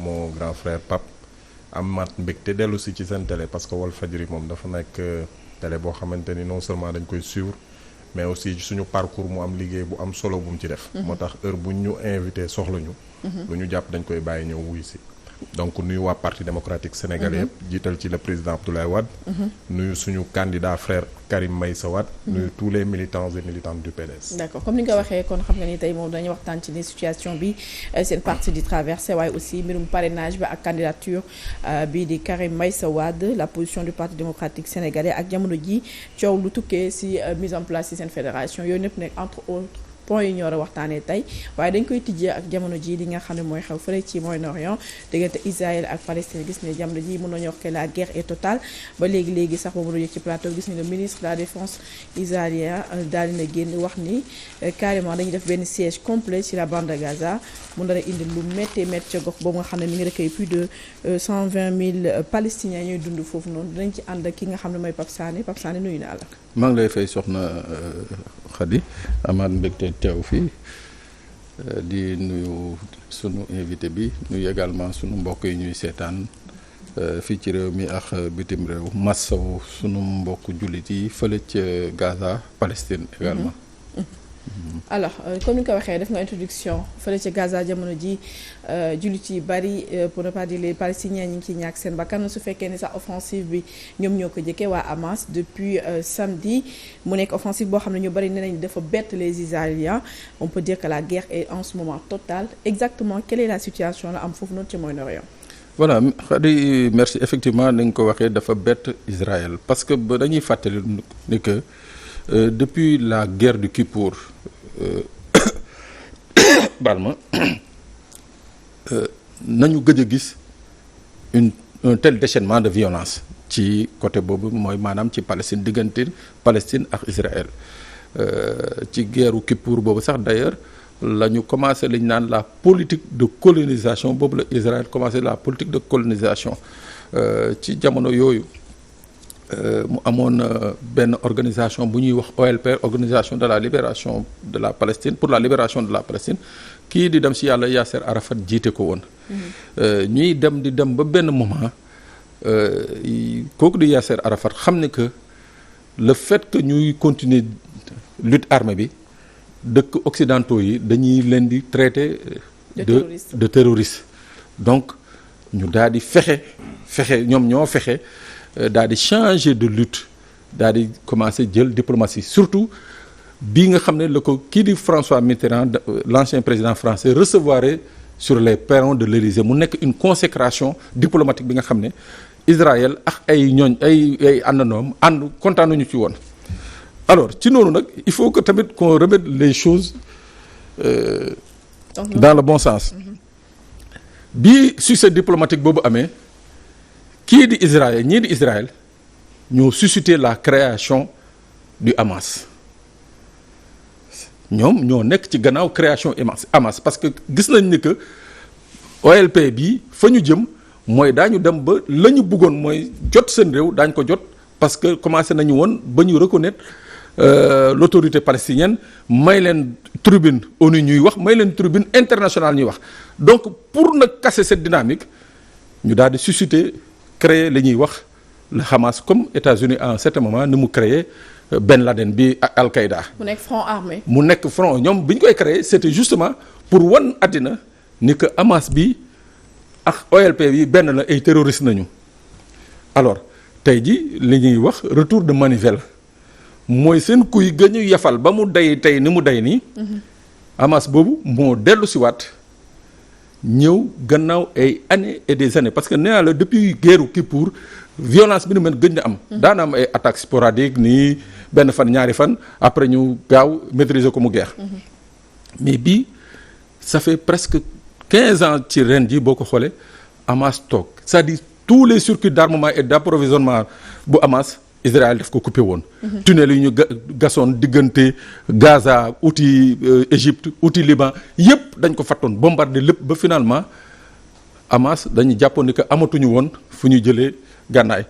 mon grand frère Pape amaat mbégte dellu si ci seen télé parce que Walfadjri moom dafa nekk télé boo xamante ni non seulement dañ koy suivre mais aussi suñu parcours mu am liggéey bu am solo bu mu ci def. moo tax heure bu ñu invité soxla ñu. lu ñu jàpp dañ koy bàyyi ñëw wuy si. donc nuyu waa parti démocratique sénégalais yëpp jiital ci le président Abdoulaye Wade. nuyu suñu candidat frère Karim Meïssa Wade. nuyu tous les militants et militantes du PDS. d'accord comme ni nga ko waxee kon xam nga ni tey moom dañuy waxtaan ci ni situation bi seen parti di traversé waaye aussi mbirum parrainage bi ak candidature bi di Karim Meïssa Wade la position du parti démocratique sénégalais ak jamono ji coow lu tukkee si mise en place ci seen fédération yooyu ñëpp nekk entre autres point yi ñu war a waxtaanee tey waaye dañ koy tijjee ak jamono ji li nga xam ne mooy xew fële ci Moyen-Orient diggante Israël ak Palestine gis ne jamono ji mën nañu wax que la guerre est totale ba léegi sax ba mu yëg ci plateau gis ni le ministre de la défense israélien daal dina génn wax ni carrément dañuy def benn siège complet ci la bande de Gaza mu nar a indi lu métti ca gox boobu nga xam ne mi ngi recueilli plus de 120 000 palestiniens ñuy dund foofu noonu dinañ ci ànd ak ki nga xam ne mooy Pape Sané nuyu naa la. maa ngi lay fay soxna Khady amaat mbégte teew fii di nuyu sunu invité bi nuyu également sunu mbokk yi ñuy seetaan fii ci réew mi ak bitim réew massaw sunu mbokk jullit yi fële ca Gaza Palestine également. alors comme ni nga ko waxee def nga introduction fële ca Gaza jamono ji jullit yi bari pour ne pas dire les palestiniens ñi ngi ciy ñàkk seen bakkan su fekkee ni sax offensive bi ñoom ñoo ko jëkkee waa Hamas depuis samedi mu nekk offensive boo xam ne ñu bari nee nañ dafa bett les Israéliens on peut dire que la guerre est en ce moment totale exactement quelle est la situation la am foofu noonu ci Moyen-Orient. voilà Khady merci effectivement ni nga ko waxee dafa bett Israël parce que ba dañuy fàttali ni que depuis la guerre du Kippour baal ma nañu gëj a gis un tel déchaînement de violence ci côté boobu mooy maanaam ci Palestine diggante Palestine ak Israël ci guerru Kippour boobu sax d'ailleurs la ñu commencé li ñu naan la politique de colonisation boobu la Israël commencé la politique de colonisation ci jamono yooyu mu amoon benn organisation bu ñuy wax OLP organisation de la libération de la Palestine pour la libération de la Palestine kii di dem si yàlla Yasser Arafat jiite ko woon. ñuy dem di dem ba benn moment kooku di Yasser Arafat xam ne que le fait que ñuy continuer lutte armée bi dëkk occidentaux yi dañuy leen di traiter de terroriste donc ñu daal di fexe ñoom ñoo fexe. daal di changer de lutte daal di commencer jël diplomatie surtout bii nga xam ne la ko kii di François Mitterrand l'ancien président français recevoir sur les perrons de l'Élysée mu nekk une consécration diplomatique bi nga xam ne Israël ak ay ñooñ ay àndandoom kontaanuñu ci woon. alors ci noonu nag il faut que tamit qu'on remette les choses dans le bon sens bi succès diplomatique boobu amee. ñii di Israël ñoo suscité la création du Hamas ñoom ñoo nekk ci gannaaw création Hamas parce que gis nañ ni que OLP bi fa ñu jëm mooy daañu dem ba la ñu bëggoon mooy jot seen réew daañu ko jot parce que commencé nañu woon ba ñu reconnaître l'autorité palestinienne may leen tribune ONU ñuy wax may leen tribune internationale ñuy wax donc pour nag casser cette dynamique ñu daal di susciter créer li ñuy wax le Hamas comme États-Unis à un certain moment ni mu créer Ben Laden bi ak Al-Qaïda. mu nekk front armé. mu nekk front ñoom bi ñu koy créer c'était justement pour wan àddina ni que Hamas bi ak OLP bi benn la ay terroristes nañu. alors tey ji li ñuy wax retour de manivelle mooy seen kuy gëñu yafal ba mu day tey ni mu day nii. Hamas boobu moo dellu si waat. ñëw gannaaw ay années et des années parce que nee naa la depuis guerru Kippour violence bi nu mel gëj na am. daana am ay attaques sporadiques nii benn fan ñaari fan après ñu gaaw maîtriser ko mu geex mais bii ça fait presque 15 ans ci ren ji boo ko xoolee Hamas toog c'est-à-dire tous les circuits d'armement et d'approvisionnement bu Hamas Israël daf ko coupé woon. tunnel yi ñu gasoon diggante Gaza uti Égypte uti Liban yépp dañ ko fattoon bombardé lépp ba finalement Hamas dañu jàppoon ni que amatuñu woon fu ñu jëlee gànnaay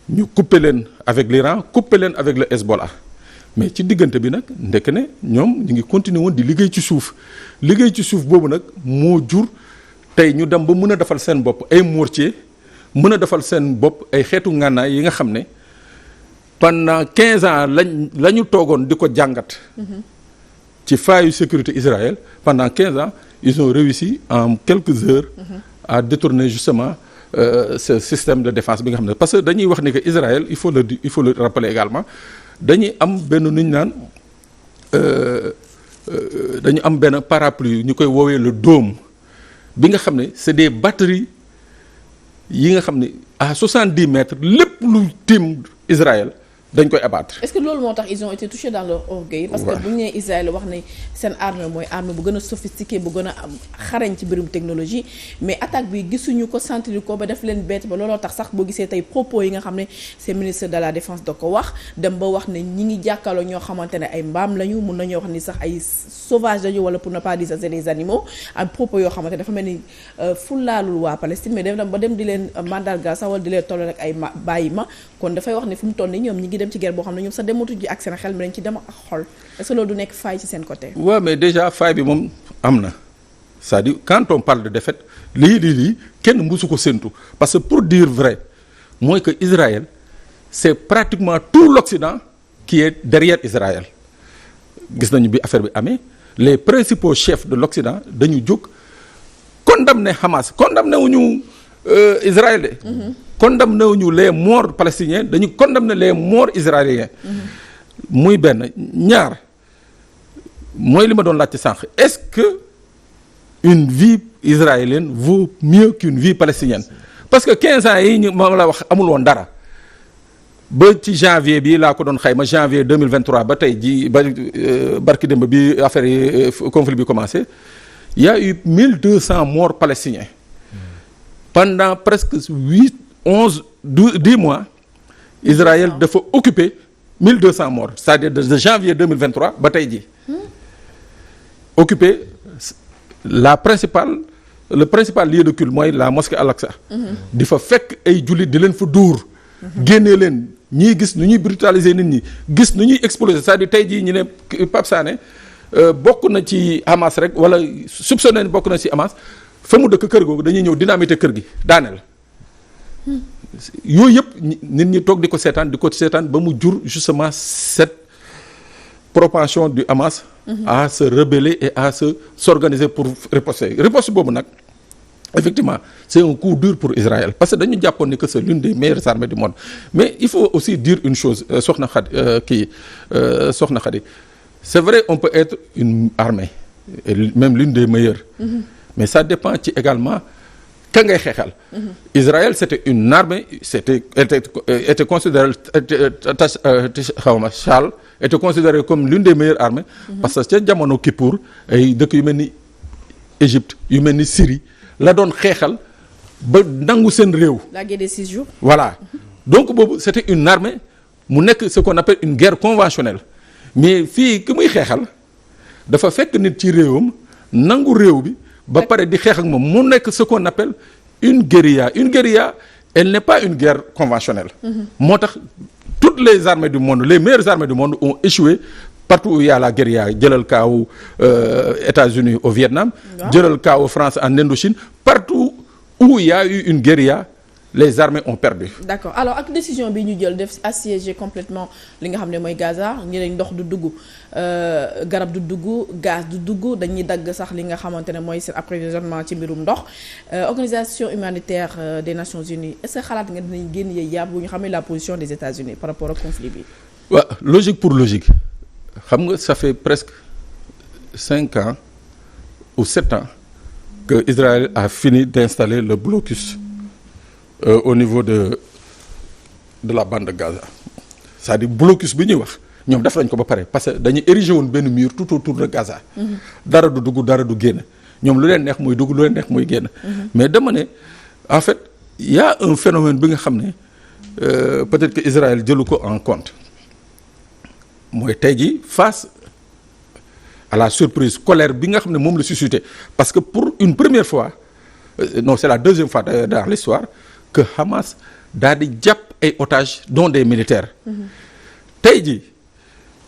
ñu coupé leen avec l'Iran coupé leen avec le Hezbollah mais ci diggante bi nag ndekk ne ñoom ñu ngi continuer woon di liggéey ci suuf boobu nag moo jur tey ñu dem ba mën a defal seen bopp ay mortier mën a defal seen bopp ay xeetu ngànnaay yi nga xam ne pendant 15 ans la ñu toogoon di ko jàngat ci faayu sécurité Israël pendant 15 ans ils ont réussi en quelques heures à détourner justement ce système de défense bi nga xam ne parce que dañuy wax ni que Israël il faut le rappeler également dañuy am benn nu ñu naan dañu am benn parapluie ñu koy woowee le dôme bi nga xam ne c'est des batteries yi nga xam ne à 70 mètres lépp lu tiim Israël dañ koy abattre. Est-ce que loolu moo tax ils ont été touchés dans leur orgueil. parce que bu ñu nee Israël wax ne seen arme mooy arme bu gën a sophistiqué bu gën a am xarañ ci mbirum technologie mais attaque bi gisuñu ko sentir ko ba def leen bett ba looloo tax sax boo gisee tey propos yi nga xam ne c'est ministre de la défense da ko wax dem ba wax ne ñi ngi jàkkaarloo ñoo xamante ne ay mbaam lañu mun nañoo wax ni sax ay sauvage lañu wala pour ne pas dire ça c'est des animaux am propos yoo xamante dafa mel ni fulaalul waa Palestine mais dem ba dem di leen mandarga sax wala di leen toll rek ay bàyyi ma kon dafay wax ne fu mu toll nii ñoom ñi ngi dem ci guerre boo xam ne ñoom sax dematu ji ak seen xel mi dañ ci dem ak xol est-ce que loolu du nekk faille ci seen côté. waaw mais déjà faille bi moom am na c'est-à-dire quand on parle de défaite lii kenn mësu ko séntu parce que pour dire vrai mooy que Israël c'est pratiquement tout l'Occident qui est derrière Israël gis nañu bi affaire bi amee les principaux chefs de l'Occident dañu jóg condamner Hamas condamner wuñu Israël de. condamné wuñu les morts palestiniens dañu condamné les morts israéliens. muy benn ñaar mooy li ma doon laajte sànq est-ce que une vie israélienne vaut mieux qu'une vie palestinienne parce que 15 ans yi ñu ma la wax amul woon dara ba ci janvier bi laa ko doon xayma janvier 2023 ba tey ji ba barki démb bi affaire yi conflit bi commencé il y a eu 1200 morts palestiniens pendant presque 10 mois Israël dafa occuper 1200 morts c'est-à-dire de janvier 2023 ba tey ji occuper le principal lieu de culte mooy la mosquée Al-Aqsa di fa fekk ay jullit di leen fa dóor génnee leen ñii gis nu ñuy brutaliser nit ñi gis nu ñuy exploser c'est-à-dire tey jii ñu ne Pape Sané bokk na ci Hamas rek wala soupçonné bokk na ci Hamas fa mu dëkk kër googu dañuy ñëw dynamiter kër gi daaneel yooyu yëpp nit ñi toog di ko seetaan ba mu jur justement cette propension du Hamas à se rebeller et à s'organiser pour riposter riposte boobu nag effectivement c'est un coup dur pour Israël parce que dañu jàppoon ni que c'est l'une des meilleures armées du monde mais il faut aussi dire une chose Soxna Khady c'est vrai on peut être une armée et même l'une des meilleures mais ça dépend ci également ka ngay xeexal. Israël c'était une armée était considéré Charles était considéré comme l'une des meilleures armées. parce que ca jamono Kippour ay dëkk yu mel ni Égypte yu mel ni Syrie la doon xeexal ba nangu seen réew. la guerre des 6 jours. voilà donc boobu c'était une armée mu nekk ce qu'on appelle une guerre conventionnelle mais fii ki muy xeexal dafa fekk nit ci réewam nangu réew bi. ba pare di xeex ak moom mu nekk ce qu'on appelle une guérilla elle n'est pas une guerre conventionnelle moo tax toutes les armées du monde les meilleures armées du monde ont échoué partout où il y a la guérilla jëlal kaawu États-Unis au Vietnam jëlal kaawu France en Indochine partout où il y a eu une guérilla les armées ont perdu. D'accord alors ak décision bi ñu jël def assiéger complètement li nga xam ne mooy Gaza ñu ne ndox du dugg garab du dugg gaz du dugg dañuy dagg sax li nga xamante ne mooy seen approvisionnement ci mbirum ndox organisation humanitaire des Nations Unies est-ce que xalaat nga dinañ génn yéey yàbb bu ñu xamee la position des États-Unis par rapport au conflit bi. waaw logique pour logique xam nga ça fait presque 5 ans ou 7 ans que Israël a fini d'installer le blocus. Au niveau de la bande de Gaza c'est-à-dire blocus bi ñuy wax ñoom def nañ ko ba pare parce que dañuy ériger woon benn mur tout autour de Gaza. dara du dugg dara du génn ñoom lu leen neex mooy dugg lu leen neex mooy génn. mais dama ne en fait il y a un phénomène bi nga xam ne peut-être que Israël jëlu ko en compte mooy tey jii face à la surprise colère bi nga xam ne moom la suscité parce que pour une première fois non c'est la deuxième fois dans l'histoire que Hamas daal di jàpp ay otages dont des militaires. tey jii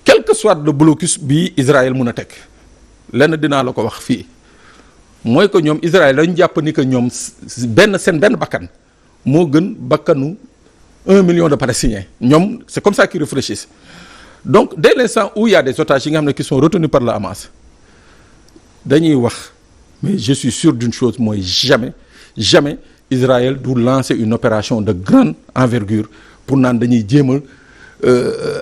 quel que soit le blocus bi Israël mun a teg lenn dinaa la ko wax fii mooy que ñoom Israël dañu jàpp ni que ñoom seen benn bakkan moo gën bakkanu 1 million de Palestiniens ñoom c'est comme ça qu'ils réfléchissent. Donc dès l'instant où il y a des otages yi nga xam ne qui sont retenus par le Hamas dañuy wax mais je suis sûr d'une chose mooy jamais Israël du lancer une opération de grande envergure pour naan dañuy jéem a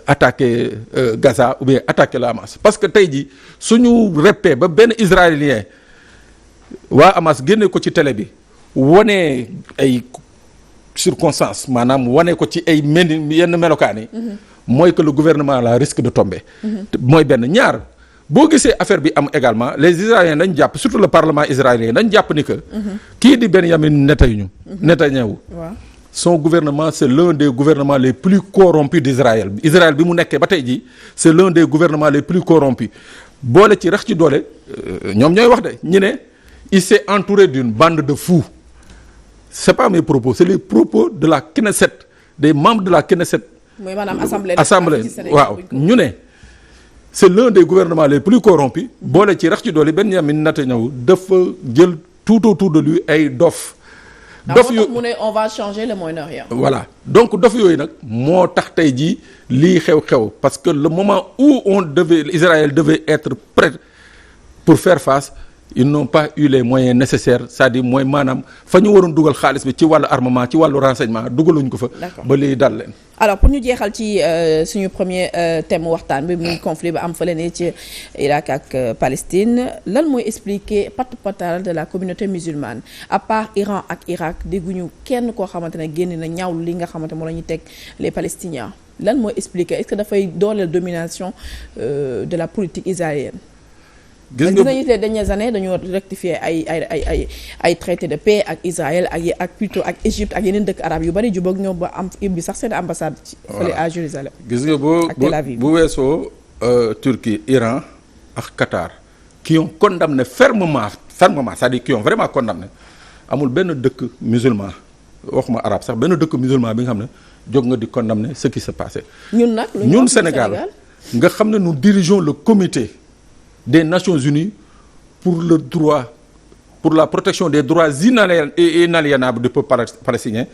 attaquer Gaza ou bien attaquer le Hamas parce que tey jii suñu reppee ba benn israélien waa Hamas génne ko ci télé bi wane ay circonstances maanaam wane ko ci ay yenn melokaan yi mooy que le gouvernement là risque de tomber mooy benn ñaar boo gisee affaire bi am également les Israéliens dañ jàpp surtout le parlement israélien dañ jàpp ni que kii di Benyamin Netanyahu son gouvernement c'est l'un des gouvernements les plus corrompus d'Israël bi mu nekkee ba tey jii c'est l'un des gouvernements les plus corrompus boole ci rax ci doole ñoom ñooy wax de ñu ne il s'est entouré d'une bande de fous c'est pas mes propos c'est les propos de la Knesset des membres de la Knesset mooy maanaam assemblée waaw ñu ne c'est l'un des gouvernements les plus corrompus boole ci rax ci doole Benyamin Netanyahu dafa jël tout autour de lui ay dof yooyu mu ne on va changer le Moyen-Orient. voilà donc dof yooyu nag moo tax tey jii lii xew parce que le moment où Israël devait être prêt pour faire face ils n'ont pas eu les moyens nécessaires c'est-à-dire mooy maanaam fa ñu waroon dugal xaalis bi ci wàllu armement ci wàllu renseignement dugaluñ ko fa. ba lii dal leen. alors pour ñu jeexal ci suñu premier thème waxtaan bi muy conflit ba am fële ne ci Irak ak Palestine lan mooy expliquer pat-patal de la communauté musulmane à part Iran ak Irak dégguñu kenn koo xamante ne génn na ñaawlu li nga xamante moo la ñuy teg les Palestiniens lan mooy expliquer est-ce que dafay dooleel domination de la politique israélienne. gis nañu les dernières années dañoo rectifier ay traité de paix ak Israël ak plutôt ak Égypte ak yeneen dëkk arab yu bari jubóog ñoom ba am ibbi sax seen ambassade ci fële à Jérusalem. gis nga bu weesoo Turquie Iran ak Qatar qui ont condamné fermement c'est-à-dire qui ont vraiment condamné amul benn dëkk musulman waxuma arabe sax benn dëkk musulman bi nga xam ne jóg nga di condamner ce qui se passait. ñun Sénégal nga xam ne nous dirigeons le comité des Nations Unies pour la protection des droits inaliénables du peuple palestinien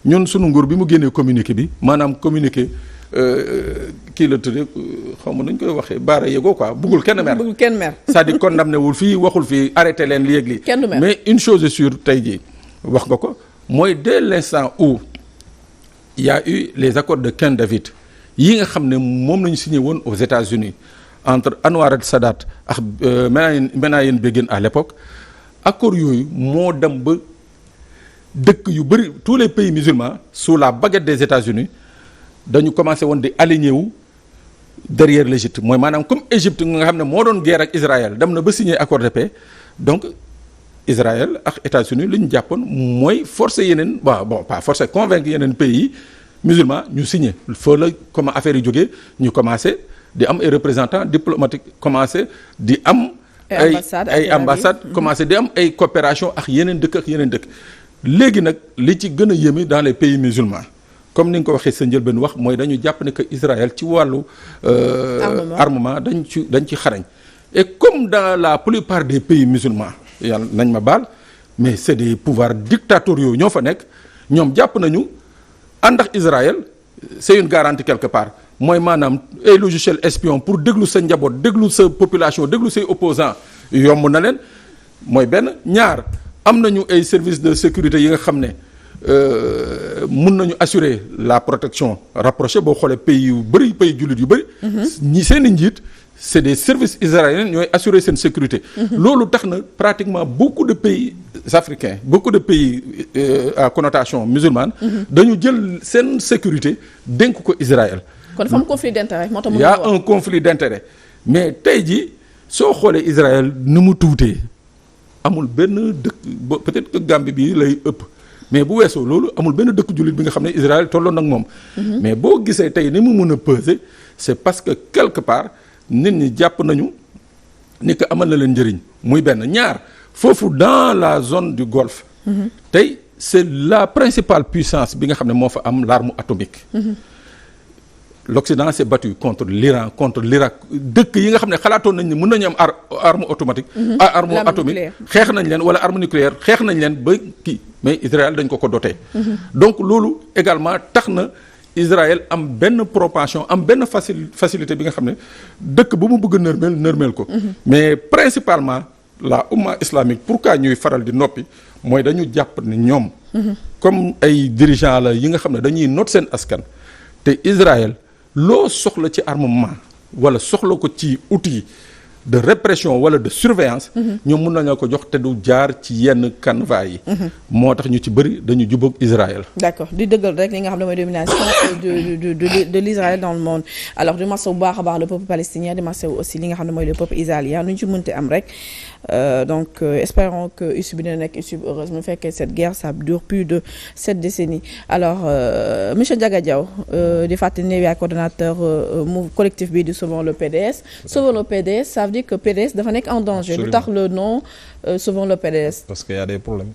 ñun sunu nguur bi mu génnee communiqué bi maanaam communiqué kii la tuddee xaw ma nañ koy waxee baara yegoo quoi bëggul kenn mer c'est-à-dire condamné wul fii waxul fii arrêté leen li yëg lii mais une chose est sûre tey jii wax nga ko mooy dès l'instant où il y a eu les accords de Camp David yi nga xam ne moom lañu signé woon aux États-Unis entre Anwar el-Sadat ak Menachem Begin à l'époque accord yooyu moo dem ba dëkk yu bëri tous les pays musulmans sous la baguette des États-Unis dañu commencé woon di aligné wu derrière l'Égypte mooy maanaam comme Égypte nga xam ne moo doon guerre ak Israël dem na ba signer accord de paix donc Israël ak États-Unis li ñu jàppoon mooy forcer yeneen pas forcer convaincre yeneen pays musulmans ñu signer foo la comment affaire yi jógee ñu commencé di am ay représentants diplomatiques commencé di am ay ambassades commencé di am ay coopération ak yeneen dëkk léegi nag li ci gën a yéeme dans les pays musulmans comme ni nga ko waxee sa njëlbeen wax mooy dañu jàpp ne que Israël ci wàllu armement dañ ci xarañ et comme dans la plupart des pays musulmans yàlla nañ ma baal mais c'est des pouvoirs dictatoriaux ñoo fa nekk ñoom jàpp nañu ànd ak Israël c'est une garantie quelque part mooy maanaam ay logiciel espion pour déglu sa njaboot déglu sa population déglu say opposants yomb na leen mooy benn ñaar am nañu ay services de sécurité yi nga xam ne mun nañu assurer la protection rapprochée boo xoolee pays yu bëri pays jullit yu bëri ñi seen i njiit c'est des services israéliens ñooy assurer seen sécurité loolu tax na pratiquement beaucoup de pays africains beaucoup de pays à connotation musulmane dañu jël seen sécurité dénk ko Israël kon dafa am conflit d'intérêt moo tax y a un conflit d'intérêt mais tey jii soo xoolee Israël ni mu tuutee amul benn dëkk peut-être que Gambie bi lay ëpp mais bu weesoo loolu amul benn dëkk jullit bi nga xam ne Israël tolloon nag moom mais boo gisee tey ni mu mën a peser c'est parce que quelque part nit ñi jàpp nañu ni que amal na leen njëriñ muy benn ñaar foofu dans la zone du Golfe tey c'est la principale puissance bi nga xam ne moo fa am l'arme atomique l'Occident s'est battu contre l'Iran contre l'Irak dëkk yi nga xam ne xalaatoon nañ ne mën nañu am arme automatique arme atomique xeex nañ leen wala arme nucléaire xeex nañ leen ba kii mais Israël dañ ko doté donc loolu également tax na Israël am benn propension am benn facilité bi nga xam ne dëkk bu mu bëgg a nërmeel ko mais principalement la umma islamique pourquoi ñuy faral di noppi mooy dañu jàpp ne ñoom comme ay dirigeants la yi nga xam ne dañuy noot seen askan te Israël loo soxla ci armement wala soxla ko ci outil de répression wala de surveillance ñoom mun nañoo ko jox te du jaar ci yenn canevas yi moo tax ñu ci bëri dañu jubóog Israël. d'accord di dëggal rek li nga xam ne mooy domination de l'Israël dans le monde alors di masawu bu baax a baax le peuple palestinien di masawu aussi li nga xam ne mooy le peuple israélien nu ñu ci mënti am rek donc espérons que issue bi dina nekk issue heureuse mu fekkee cette guerre ça dure plus de 7 décennies alors monsieur Ndiaga Diaw di fàttali ne yaay coordonnateur collectif bi di Sauvons le PDS Sauvons le PDS ça veut dire que PDS dafa nekk en danger. lu tax le nom Sauvons le PDS. parce que y a des problèmes.